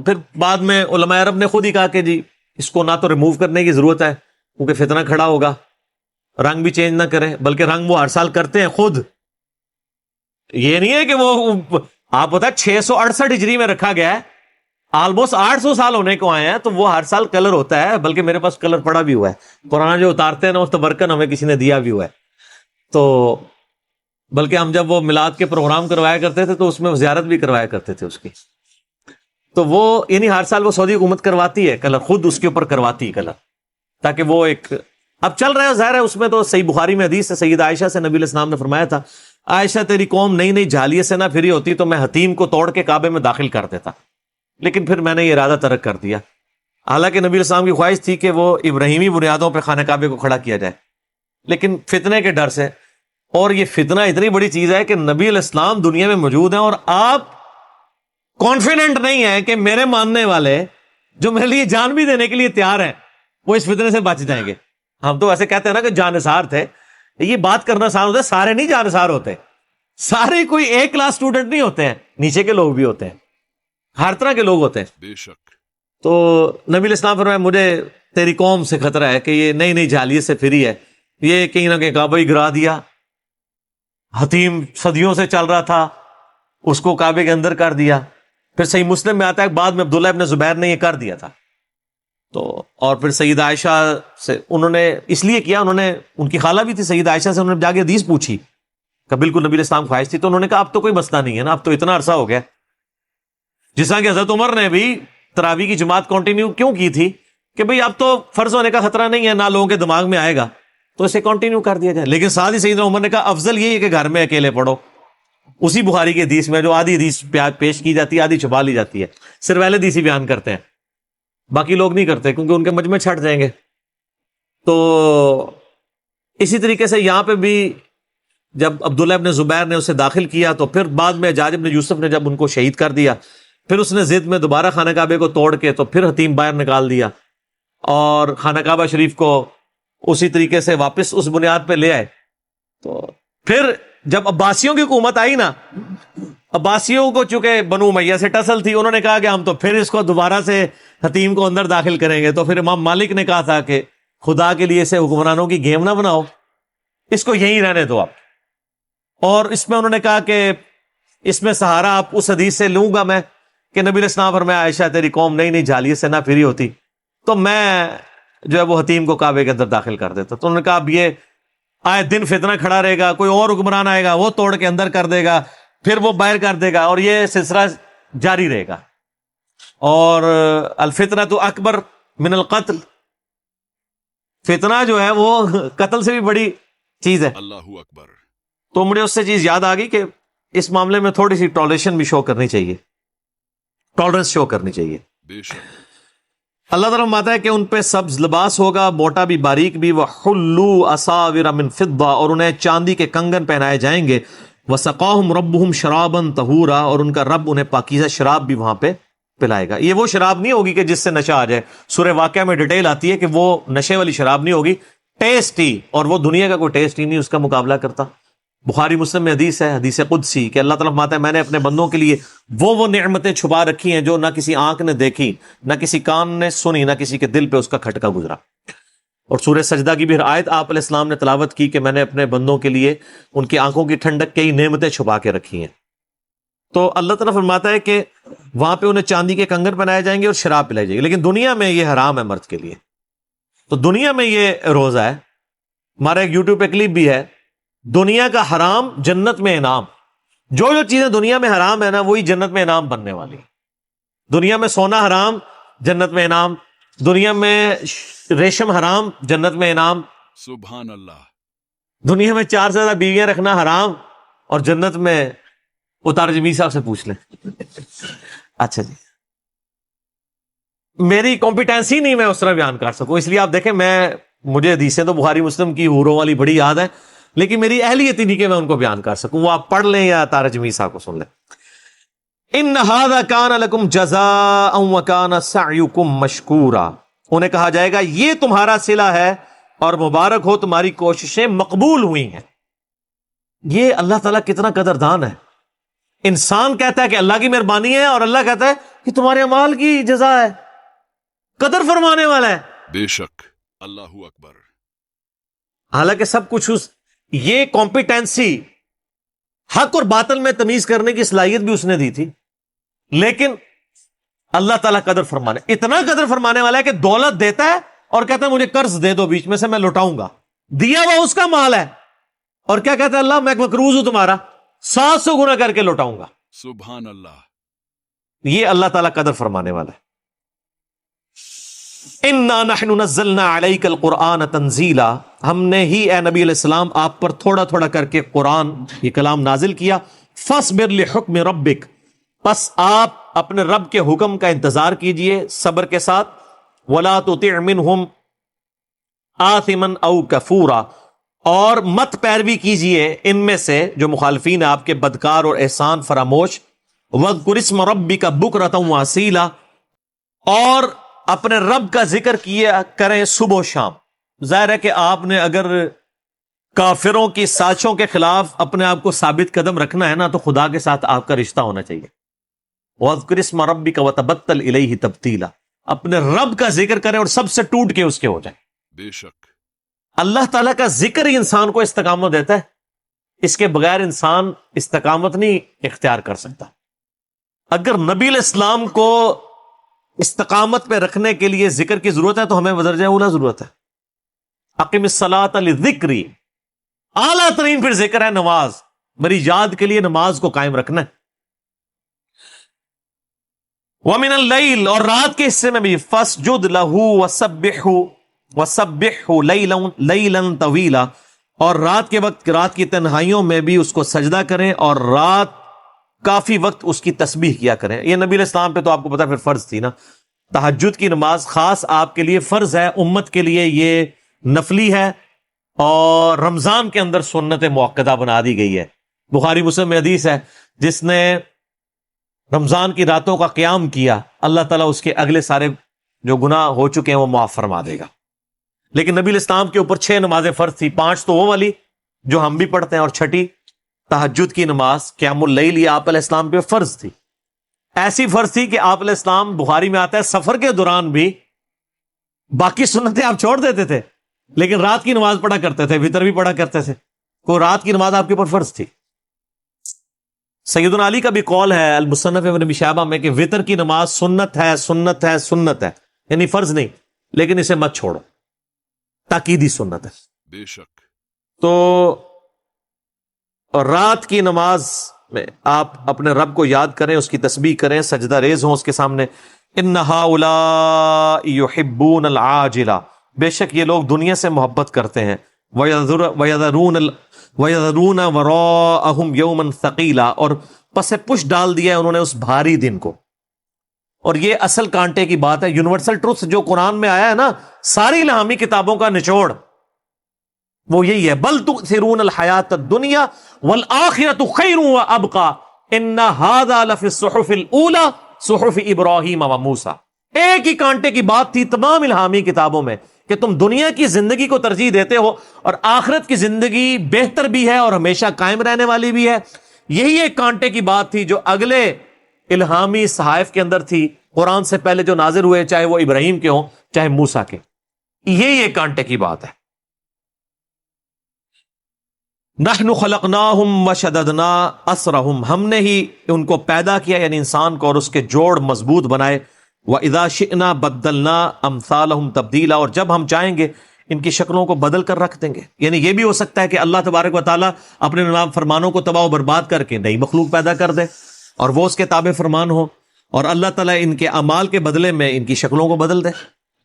پھر بعد میں علماء عرب نے خود ہی کہا کہ جی اس کو نہ تو ریموو کرنے کی ضرورت ہے کیونکہ فتنہ کھڑا ہوگا، رنگ بھی چینج نہ کریں، بلکہ رنگ وہ ہر سال کرتے ہیں خود. یہ نہیں ہے کہ وہ آپ پتہ 668 ہجری میں رکھا گیا ہے، آلموسٹ 800 سال ہونے کو آئے ہیں، تو وہ ہر سال کلر ہوتا ہے. بلکہ میرے پاس کلر پڑا بھی ہوا ہے، پرانا جو اتارتے ہیں نا اس تبرکن ہمیں کسی نے دیا بھی ہوا ہے. تو بلکہ ہم جب وہ میلاد کے پروگرام کروایا کرتے تھے تو اس میں زیارت بھی کروایا کرتے تھے اس کی. تو وہ یعنی ہر سال وہ سعودی حکومت کرواتی ہے کلر، خود اس کے اوپر کرواتی ہے کلر، تاکہ وہ ایک اب چل رہا ہے. ظاہر ہے اس میں تو صحیح بخاری میں حدیث ہے، سیدہ عائشہ سے نبی علیہ السلام نے فرمایا تھا، عائشہ تیری قوم نئی نئی جھالیے سے نہ پھری ہوتی تو میں حتیم کو توڑ کے کعبے میں داخل کر دیتا، لیکن پھر میں نے یہ ارادہ ترک کر دیا. حالانکہ نبی علیہ السلام کی خواہش تھی کہ وہ ابراہیمی بنیادوں پہ خانہ کعبے کو کھڑا کیا جائے، لیکن فتنے کے ڈر سے. اور یہ فتنہ اتنی بڑی چیز ہے کہ نبی علیہ السلام دنیا میں موجود ہیں اور آپ کانفیڈنٹ نہیں ہیں کہ میرے ماننے والے جو میرے لیے جان بھی دینے کے لیے تیار ہیں وہ اس فتنے سے بچ جائیں گے. ہم تو ایسے کہتے ہیں نا کہ جانثار تھے، یہ بات کرنا آسان ہوتا ہے، سارے نہیں جانثار ہوتے، سارے کوئی ایک کلاس اسٹوڈنٹ نہیں ہوتے ہیں، نیچے کے لوگ بھی ہوتے ہیں، ہر طرح کے لوگ ہوتے ہیں. بے شک. تو نبی علیہ السلام فرمایا مجھے تیری قوم سے خطرہ ہے کہ یہ نئی نئی جھالیے سے پھری ہے، یہ کہیں نہ کہیں کعبہ ہی گرا دیا، حتیم صدیوں سے چل رہا تھا اس کو کعبے کے اندر کر دیا. پھر صحیح مسلم میں آتا ہے بعد میں عبداللہ ابن زبیر نے یہ کر دیا تھا. تو اور پھر سیدہ عائشہ سے انہوں نے اس لیے کیا، انہوں نے ان کی خالہ بھی تھی سیدہ عائشہ سے، انہوں نے جا کے حدیث پوچھی کہ بالکل نبی علیہ السلام خواہش تھی، تو انہوں نے کہا اب تو کوئی مسئلہ نہیں ہے نا، اب تو اتنا عرصہ ہو گیا. جس طرح کہ حضرت عمر نے بھی تراویح کی جماعت کنٹینیو کیوں کی تھی کہ بھئی اب تو فرض ہونے کا خطرہ نہیں ہے، نہ لوگوں کے دماغ میں آئے گا، تو اسے کنٹینیو کر دیا جائے. لیکن ساتھ ہی سیدنا عمر نے کہا افضل یہی ہے کہ گھر میں اکیلے پڑھو، اسی بخاری کی حدیث میں جو آدھی حدیث پیش کی جاتی ہے آدھی چھپا لی جاتی ہے، صرف اہل حدیث ہی بیان کرتے ہیں، باقی لوگ نہیں کرتے کیونکہ ان کے مجمع چھٹ جائیں گے. تو اسی طریقے سے یہاں پہ بھی جب عبداللہ ابن زبیر نے اسے داخل کیا تو پھر بعد میں حجاج ابن یوسف نے جب ان کو شہید کر دیا، پھر اس نے ضد میں دوبارہ خانہ کعبے کو توڑ کے تو پھر حتیم باہر نکال دیا اور خانہ کعبہ شریف کو اسی طریقے سے واپس اس بنیاد پہ لے آئے. تو پھر جب عباسیوں کی حکومت آئی نا، عباسیوں کو چونکہ بنو امیہ سے ٹسل تھی، انہوں نے کہا کہ ہم تو پھر اس کو دوبارہ سے حتیم کو اندر داخل کریں گے. تو پھر امام مالک نے کہا تھا کہ خدا کے لیے اسے حکمرانوں کی گیم نہ بناؤ، اس کو یہیں رہنے دو آپ. اور اس میں انہوں نے کہا کہ اس میں سہارا آپ اس حدیث سے لوں گا میں کہ نبی علیہ السلام فرمایا عائشہ تیری قوم نئی نئی جھالیے سے نہ پھری ہوتی تو میں جو ہے وہ حتیم کو کعبے کے اندر داخل کر دیتا. تو انہوں نے کہا اب یہ آئے دن فتنہ کھڑا رہے گا، کوئی اور حکمران آئے گا وہ توڑ کے اندر کر دے گا، پھر وہ باہر کر دے گا، اور یہ سلسلہ جاری رہے گا. اور الفتنہ تو اکبر من القتل، فتنہ جو ہے وہ قتل سے بھی بڑی چیز ہے. اللہ اکبر. تو مجھے اس سے چیز یاد آ گئی کہ اس معاملے میں تھوڑی سی ٹالریشن بھی شو کرنی چاہیے، ٹالرنس شو کرنی چاہیے. بے شک. اللہ تعالیٰ فرماتا ہے کہ ان پہ سبز لباس ہوگا، موٹا بھی باریک بھی، وَحُلُّوا أَسَاوِرَ مِن فِضَّةٍ، اور انہیں چاندی کے کنگن پہنائے جائیں گے، وَسَقَاهُمْ رَبُّهُمْ شَرَابًا طَهُورًا، اور ان کا رب انہیں پاکیزہ شراب بھی وہاں پہ پلائے گا. یہ وہ شراب نہیں ہوگی کہ جس سے نشہ آ جائے، سورہ واقعہ میں ڈیٹیل آتی ہے کہ وہ نشے والی شراب نہیں ہوگی، ٹیسٹی، اور وہ دنیا کا کوئی ٹیسٹ ہی نہیں اس کا مقابلہ کرتا. بخاری مسلم میں حدیث ہے، حدیث قدسی، کہ اللہ تعالیٰ فرماتا ہے میں نے اپنے بندوں کے لیے وہ نعمتیں چھپا رکھی ہیں جو نہ کسی آنکھ نے دیکھی، نہ کسی کان نے سنی، نہ کسی کے دل پہ اس کا کھٹکا گزرا. اور سورہ سجدہ کی بھی آیت آپ علیہ السلام نے تلاوت کی کہ میں نے اپنے بندوں کے لیے ان کی آنکھوں کی ٹھنڈک کئی نعمتیں چھپا کے رکھی ہیں. تو اللہ تعالیٰ فرماتا ہے کہ وہاں پہ انہیں چاندی کے کنگن بنائے جائیں گے اور شراب پلائی جائے گی. لیکن دنیا میں یہ حرام ہے مرد کے لیے. تو دنیا میں یہ روزہ ہے. ہمارا ایک یوٹیوب پہ کلپ بھی ہے دنیا کا حرام جنت میں انعام. جو جو چیزیں دنیا میں حرام ہے نا وہی جنت میں انعام بننے والی. دنیا میں سونا حرام، جنت میں انعام. دنیا میں ریشم حرام، جنت میں انعام. سبحان اللہ. دنیا میں 4 سے زیادہ بیویاں رکھنا حرام، اور جنت میں اتار جمیل صاحب سے پوچھ لیں. اچھا جی، میری کمپیٹنسی نہیں میں اس طرح بیان کر سکوں، اس لیے آپ دیکھیں مجھے حدیثیں تو بخاری مسلم کی حوروں والی بڑی یاد ہے، لیکن میری اہلیت ہی نہیں کہ میں ان کو بیان کر سکوں. وہ آپ پڑھ لیں یا اتار جمیل صاحب کو سن لیں. ان ھذا کان لکم جزاء وکان سعیکم مشکورا. انہیں کہا جائے گا یہ تمہارا صلہ ہے اور مبارک ہو تمہاری کوششیں مقبول ہوئی ہیں. یہ اللہ تعالیٰ کتنا قدردان ہے. انسان کہتا ہے کہ اللہ کی مہربانی ہے، اور اللہ کہتا ہے کہ تمہارے اعمال کی جزا ہے، قدر فرمانے والا ہے. بے شک. اللہ اکبر. حالانکہ سب کچھ یہ کمپیٹنسی حق اور باطل میں تمیز کرنے کی صلاحیت بھی اس نے دی تھی، لیکن اللہ تعالیٰ قدر فرمانے، اتنا قدر فرمانے والا ہے کہ دولت دیتا ہے اور کہتا ہے مجھے قرض دے دو، بیچ میں سے میں لوٹاؤں گا. دیا ہوا اس کا مال ہے، اور کیا کہتا ہے اللہ میں مقروض ہوں تمہارا، 700 گنا کر کے لوٹاؤں گا. سبحان اللہ. یہ اللہ تعالیٰ قدر فرمانے والا ہے. اِنَّا نَحْنُ نَزَّلْنَا عَلَيْكَ الْقُرْآنَ تَنزِيلًا. ہم نے ہی اے نبی علیہ السلام آپ پر تھوڑا تھوڑا کر کے قرآن یہ کلام نازل کیا. فَاصْبِرْ لِحُكْمِ رَبِّكَ. پس آپ اپنے رب کے حکم کا انتظار کیجئے صبر کے ساتھ. وَلَا تُطِعْ مِنْهُمْ آثِمًا أَوْ كَفُورًا. اور مت پیروی کیجئے ان میں سے جو مخالفین آپ کے بدکار اور احسان فراموش. وَاذْكُرِ اسْمَ رَبِّكَ بُكْرَةً وَأَصِيلًا. اور اپنے رب کا ذکر کیا کریں صبح و شام. ظاہر ہے کہ آپ نے اگر کافروں کی سازشوں کے خلاف اپنے آپ کو ثابت قدم رکھنا ہے نا تو خدا کے ساتھ آپ کا رشتہ ہونا چاہیے. وَاذْكُرِ اسْمَ رَبِّكَ وَتَبَتَّلْ إِلَيْهِ تَبْتِيلًا. اپنے رب کا ذکر کریں اور سب سے ٹوٹ کے اس کے ہو جائیں. بے شک. اللہ تعالیٰ کا ذکر ہی انسان کو استقامت دیتا ہے. اس کے بغیر انسان استقامت نہیں اختیار کر سکتا. اگر نبی علیہ السلام کو استقامت پہ رکھنے کے لیے ذکر کی ضرورت ہے تو ہمیں بدرجہ اولا ضرورت ہے. اقم الصلاۃ لذکری. اعلیٰ ترین پھر ذکر ہے نماز. میری یاد کے لیے نماز کو قائم رکھنا ہے. وَمِنَ اللَّيْلِ. اور رات کے حصے میں بھی فَاسْجُدْ لَهُ وَسَبِّحْهُ لَيْلًا طَوِيلًا. اور رات کے وقت، رات کی تنہائیوں میں بھی اس کو سجدہ کریں اور رات کافی وقت اس کی تسبیح کیا کریں. یہ نبی علیہ السلام پہ تو آپ کو پتا پھر فرض تھی نا. تہجد کی نماز خاص آپ کے لیے فرض ہے، امت کے لیے یہ نفلی ہے، اور رمضان کے اندر سنت موقدہ بنا دی گئی ہے. بخاری مسلم میں حدیث ہے جس نے رمضان کی راتوں کا قیام کیا اللہ تعالیٰ اس کے اگلے سارے جو گناہ ہو چکے ہیں وہ معاف فرما دے گا. لیکن نبی علیہ السلام کے اوپر 6 نمازیں فرض تھی. 5 تو وہ والی جو ہم بھی پڑھتے ہیں، اور 6 تہجد کی نماز قیام اللیل یہ آپ علیہ السلام پہ فرض تھی. ایسی فرض تھی کہ آپ علیہ السلام، بخاری میں آتا ہے، سفر کے دوران بھی باقی سنتیں آپ چھوڑ دیتے تھے لیکن رات کی نماز پڑھا کرتے تھے، وتر بھی پڑھا کرتے تھے. کوئی رات کی نماز آپ کے اوپر فرض تھی. سیدنا علی کا بھی قول ہے المصنف ابن ابی شیبہ میں کہ وتر کی نماز سنت ہے، سنت ہے، سنت ہے، یعنی فرض نہیں، لیکن اسے مت چھوڑو، تاکیدی سنت ہے. بے شک. تو رات کی نماز میں آپ اپنے رب کو یاد کریں، اس کی تسبیح کریں، سجدہ ریز ہوں اس کے سامنے. ان ہؤلاء یحبون العاجلہ. بے شک یہ لوگ دنیا سے محبت کرتے ہیں. وَيَذَرُونَ وَرَاءَهُمْ يَوْمًا ثَقِيلًا. اور پس پش ڈال دیا ہے انہوں نے اس بھاری دن کو. اور یہ اصل کانٹے کی بات ہے. یونیورسل ٹروتھ جو قرآن میں آیا ہے نا، ساری الہامی کتابوں کا نچوڑ وہ یہی ہے. بل تؤثرون الحیات الدنیا والآخرۃ خیر وابقیٰ ان ھذا لفی الصحف الاولی صحف ابراہیم وموسیٰ. ایک ہی کانٹے کی بات تھی تمام الہامی کتابوں میں کہ تم دنیا کی زندگی کو ترجیح دیتے ہو اور آخرت کی زندگی بہتر بھی ہے اور ہمیشہ قائم رہنے والی بھی ہے. یہی ایک کانٹے کی بات تھی جو اگلے الہامی صحائف کے اندر تھی، قرآن سے پہلے جو نازل ہوئے، چاہے وہ ابراہیم کے ہوں چاہے موسیٰ کے. یہی ایک کانٹے کی بات ہے. نحن خلقناہم وشددنا اسرہم. ہم نے ہی ان کو پیدا کیا یعنی انسان کو، اور اس کے جوڑ مضبوط بنائے. وَإِذَا شِئْنَا بَدَّلْنَا أَمْثَالَهُمْ تَبْدِيلًا. اور جب ہم چاہیں گے ان کی شکلوں کو بدل کر رکھ دیں گے. یعنی یہ بھی ہو سکتا ہے کہ اللہ تبارک و تعالیٰ اپنے فرمانوں کو تباہ و برباد کر کے نئی مخلوق پیدا کر دے اور وہ اس کے تابع فرمان ہو, اور اللہ تعالیٰ ان کے اعمال کے بدلے میں ان کی شکلوں کو بدل دے.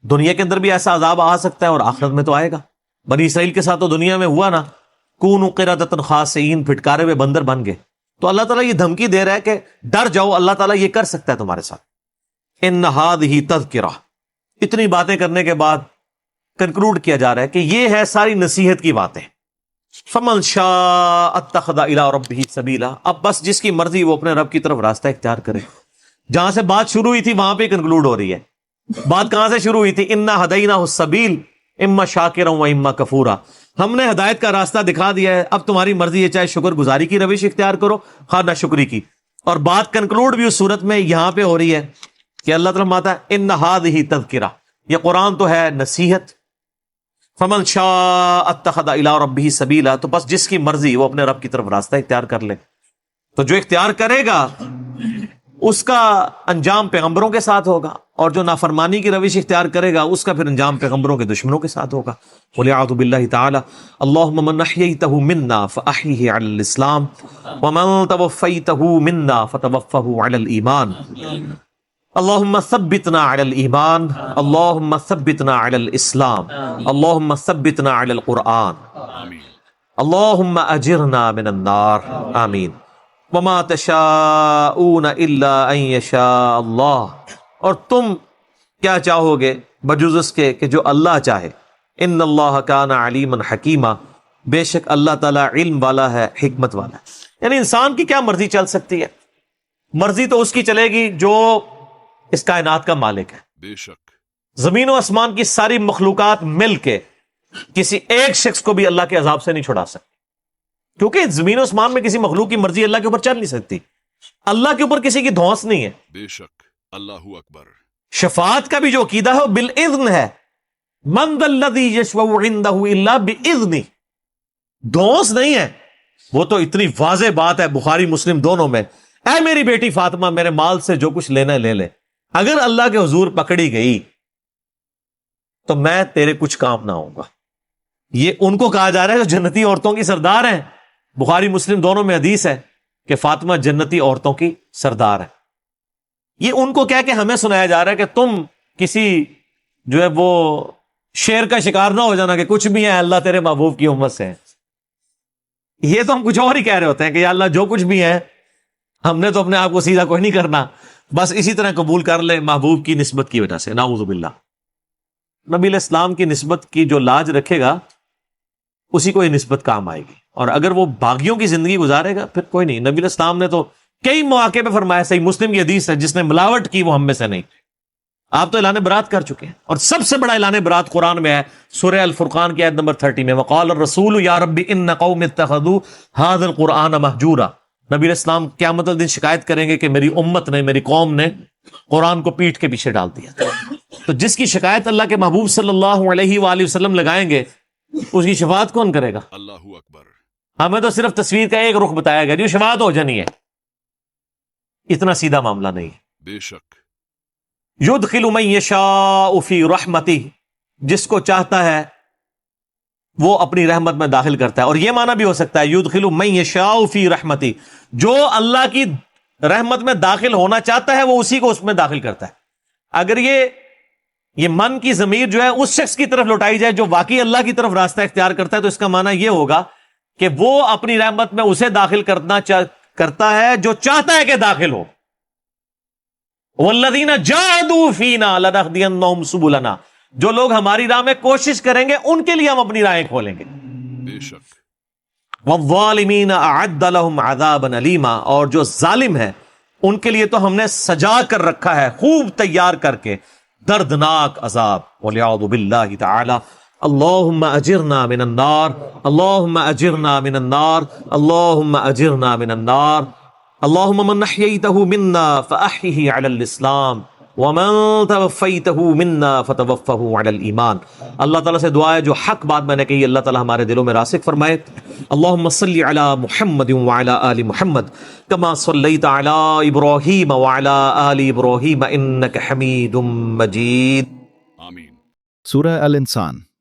دنیا کے اندر بھی ایسا عذاب آ سکتا ہے اور آخرت میں تو آئے گا. بنی اسرائیل کے ساتھ تو دنیا میں ہوا نا, کونوا قردۃ خاسئین, پھٹکارے ہوئے بندر بن گئے. تو اللہ تعالیٰ یہ دھمکی دے رہا ہے کہ ڈر جاؤ, اللہ تعالیٰ یہ کر سکتا ہے تمہارے ساتھ. ان ھذہ تذکرہ, اتنی باتیں کرنے کے بعد کنکلوڈ کیا جا رہا ہے کہ یہ ہے ساری نصیحت کی باتیں. فمن شاء اتخذ الی ربہ سبیلا, اب بس جس کی مرضی وہ اپنے رب کی طرف راستہ اختیار کرے. جہاں سے بات شروع ہوئی تھی وہاں پہ کنکلوڈ ہو رہی ہے. بات کہاں سے شروع ہوئی تھی؟ انا ہدیناہ السبیل اما شاکرا و اما کفورا, ہم نے ہدایت کا راستہ دکھا دیا ہے, اب تمہاری مرضی ہے چاہے شکر گزاری کی روش اختیار کرو خواہ نہ شکری کی. اور بات کنکلوڈ بھی اس صورت میں یہاں پہ ہو رہی ہے کہ اللہ تعالیٰ ماتا ہے ان ھذہ تذکرہ, یہ قرآن تو ہے نصیحت. فمن شاء اتخذ الی ربہ سبیلا, تو بس جس کی مرضی وہ اپنے رب کی طرف راستہ اختیار کر لے. تو جو اختیار کرے گا اس کا انجام پیغمبروں کے ساتھ ہوگا, اور جو نافرمانی کی روش اختیار کرے گا اس کا پھر انجام پیغمبروں کے دشمنوں کے ساتھ ہوگا. وَلِعَاذُ بِاللَّهِ تَعَالَى اللَّهُمَّ مَنْ أَحْيَيْتَهُ مِنَّا فَأَحْيِهِ عَلَى الْإِسْلَامِ وَمَنْ تَوَفَّيْتَهُ مِنَّا فَتَوَفَّهُ عَلَى الْإِيمَانِ. اللهم ثبتنا على الإيمان, اللهم ثبتنا على الإسلام, اللهم ثبتنا على القرآن, اللهم أجرنا من النار, آمین. وما تشاءون الا ان يشاء اللہ, اور تم کیا چاہو گے بجز اس کے کہ جو اللہ چاہے. ان اللہ کان علیما حکیما, بے شک اللہ تعالیٰ علم والا ہے, حکمت والا ہے. یعنی انسان کی کیا مرضی چل سکتی ہے؟ مرضی تو اس کی چلے گی جو اس کائنات کا مالک ہے. بے شک زمین و آسمان کی ساری مخلوقات مل کے کسی ایک شخص کو بھی اللہ کے عذاب سے نہیں چھڑا سکتی, کیونکہ زمین و آسمان میں کسی مخلوق کی مرضی اللہ کے اوپر چل نہیں سکتی. اللہ کے اوپر کسی کی دھونس نہیں ہے. بے شک اللہ اکبر. شفاعت کا بھی جو عقیدہ ہے وہ بالاذن ہے. من ذا الذی یشفع عنده الا باذنہ, دھونس نہیں ہے. وہ تو اتنی واضح بات ہے بخاری مسلم دونوں میں, اے میری بیٹی فاطمہ میرے مال سے جو کچھ لینا ہے لے لے, اگر اللہ کے حضور پکڑی گئی تو میں تیرے کچھ کام نہ آؤں گا. یہ ان کو کہا جا رہا ہے جو جنتی عورتوں کی سردار ہیں. بخاری مسلم دونوں میں حدیث ہے کہ فاطمہ جنتی عورتوں کی سردار ہے. یہ ان کو کہہ کے ہمیں سنایا جا رہا ہے کہ تم کسی جو ہے وہ شیر کا شکار نہ ہو جانا کہ کچھ بھی ہے اللہ تیرے محبوب کی امت سے ہے. یہ تو ہم کچھ اور ہی کہہ رہے ہوتے ہیں کہ یا اللہ جو کچھ بھی ہے ہم نے تو اپنے آپ کو سیدھا کوئی نہیں کرنا, بس اسی طرح قبول کر لے محبوب کی نسبت کی وجہ سے. نعوذ باللہ. نبی علیہ السلام کی نسبت کی جو لاج رکھے گا اسی کو یہ نسبت کام آئے گی, اور اگر وہ باغیوں کی زندگی گزارے گا پھر کوئی نہیں. نبی علیہ السلام نے تو کئی مواقع پہ فرمایا, صحیح مسلم کی حدیث ہے, جس نے ملاوٹ کی وہ ہم میں سے نہیں. آپ تو اعلان برات کر چکے ہیں, اور سب سے بڑا اعلان برات قرآن میں ہے سورہ الفرقان کی آیت نمبر 30 میں, وقال الرسول یا رب ان قوم اتخذوا هذا القرآن مہجورا. نبی علیہ السلام قیامت الدین شکایت کریں گے کہ میری امت نے, میری قوم نے قرآن کو پیٹھ کے پیچھے ڈال دیا. تو جس کی شکایت اللہ کے محبوب صلی اللہ علیہ وآلہ وسلم لگائیں گے اس کی شفاعت کون کرے گا؟ اللہ اکبر. ہمیں تو صرف تصویر کا ایک رخ بتایا گیا, جو شفاعت ہو جانی ہے. اتنا سیدھا معاملہ نہیں ہے. بے شک یدخل من یشاء فی رحمتہ, جس کو چاہتا ہے وہ اپنی رحمت میں داخل کرتا ہے. اور یہ معنی بھی ہو سکتا ہے یدخل من یشاء فی رحمتہ, جو اللہ کی رحمت میں داخل ہونا چاہتا ہے وہ اسی کو اس میں داخل کرتا ہے. اگر یہ من کی ضمیر جو ہے اس شخص کی طرف لوٹائی جائے جو واقعی اللہ کی طرف راستہ اختیار کرتا ہے, تو اس کا معنی یہ ہوگا کہ وہ اپنی رحمت میں اسے داخل کرتا ہے جو چاہتا ہے کہ داخل ہو. والذین جاہدوا فینا لنہدینہم سبلنا, جو لوگ ہماری راہ میں کوشش کریں گے ان کے لیے ہم اپنی راہیں کھولیں گے. بے شک. والظالمین اعد لہم عذابا علیما, اور جو ظالم ہے ان کے لیے تو ہم نے سجا کر رکھا ہے خوب تیار کر کے دردناک عذاب. والعیاذ باللہ تعالی. اللہم اجرنا من النار, اللہم اجرنا من النار, اللہم اجرنا من النار. اللہم من احییتہ منا فاحیہ علی الاسلام ومن توفیتہ منا فتوفہ علی الایمان. اللہ تعالیٰ سے دعا ہے جو حق بات میں نے کہی اللہ تعالیٰ ہمارے دلوں میں راسخ فرمائے. اللہم صلی علی محمد وعلی آل محمد کما صلیت علی ابراہیم وعلی آل ابراہیم انک حمید مجید. آمین. سورہ الانسان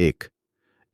1.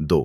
2.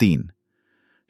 3.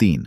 3।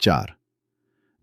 4.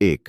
1.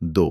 2.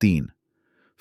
3.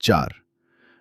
4.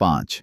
5.